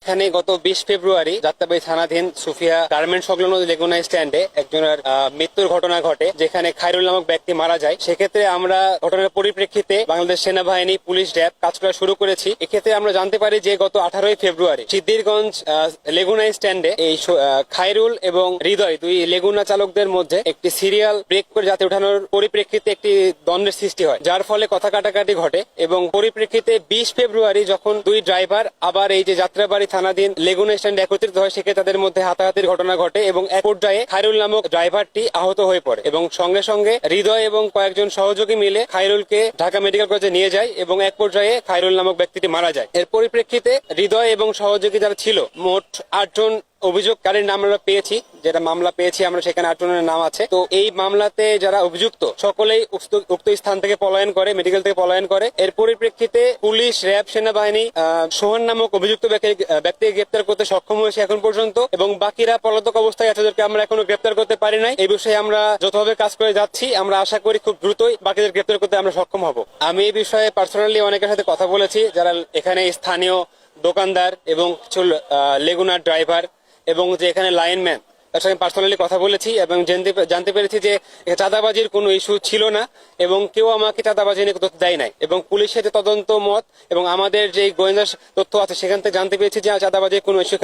এখানে গত 20 ফেব্রুয়ারি যাত্রাবাড়ী থানাধীন সুফিয়া গার্মেন্ট সংলগ্ন লেগুনা স্ট্যান্ডে একজনের মৃত্যুর ঘটনা ঘটে, যেখানে খায়রুল নামক ব্যক্তি মারা যায়। সেক্ষেত্রে আমরা ঘটনার পরিপ্রেক্ষিতে বাংলাদেশ সেনাবাহিনী, পুলিশ, র্যাব কাজ করা শুরু করেছি। এক্ষেত্রে আমরা জানতে পারি যে গত 18 ফেব্রুয়ারি সিদ্দিরগঞ্জ লেগুনা স্ট্যান্ডে এই খায়রুল এবং হৃদয়, দুই লেগুনা চালকদের মধ্যে একটি সিরিয়াল ব্রেক করে যাত্রী ওঠানোর পরিপ্রেক্ষিতে একটি দ্বন্দ্বের সৃষ্টি হয়, যার ফলে কথা কাটাকাটি ঘটে। এবং পরিপ্রেক্ষিতে 20 ফেব্রুয়ারি যখন দুই ড্রাইভার আবার এই যে যাত্রাবাড়ী থানাধীন লেগুনা স্ট্যান্ডে একত্রিত হয়, সেক্ষেত্রে তাদের মধ্যে হাতাহাতির ঘটনা ঘটে এবং এক পর্যায়ে খায়রুল নামক ড্রাইভারটি আহত হয়ে পড়ে এবং সঙ্গে সঙ্গে হৃদয় এবং কয়েকজন সহযোগী মিলে খায়রুলকে ঢাকা মেডিকেল কলেজে নিয়ে যায় এবং এক পর্যায়ে খায়রুল নামক ব্যক্তিটি মারা যায়। এর পরিপ্রেক্ষিতে হৃদয় এবং সহযোগী যারা ছিল, মোট 8 জন অভিযোগকারীর নাম আমরা পেয়েছি, যেটা মামলা পেয়েছি আমরা, সেখানে 8 জনের নাম আছে। তো এই মামলাতে যারা অভিযুক্ত সকলেই উক্ত স্থান থেকে পলায়ন করে, মেডিকেল থেকে পলায়ন করে। এর পরিপ্রেক্ষিতে পুলিশ, র্যাব, সেনাবাহিনী সোহান নামক অভিযুক্ত ব্যক্তিকে গ্রেপ্তার করতে সক্ষম হয়েছে এখন পর্যন্ত, এবং বাকিরা পলাতক অবস্থায় আছে, যাদেরকে আমরা এখনো গ্রেপ্তার করতে পারি নাই। এই বিষয়ে আমরা যতভাবে কাজ করে যাচ্ছি, আমরা আশা করি খুব দ্রুতই বাকিদের গ্রেপ্তার করতে আমরা সক্ষম হব। আমি এই বিষয়ে পার্সোনালি অনেকের সাথে কথা বলেছি, যারা এখানে স্থানীয় দোকানদার এবং কিছু লেগুনার ড্রাইভার এবং যে এখানে লাইনম্যান, তার সঙ্গে পার্সোনালি কথা বলেছি এবং জানতে পেরেছি যে চাঁদাবাজির কোনো ইস্যু ছিল না এবং কেউ আমাকে চাঁদাবাজি নিয়ে তথ্য দেয় নাই। এবং পুলিশের যে তদন্ত মত এবং আমাদের যে গোয়েন্দা তথ্য আছে, সেখান থেকে জানতে পেরেছি যে চাঁদাবাজির কোনো ইস্যু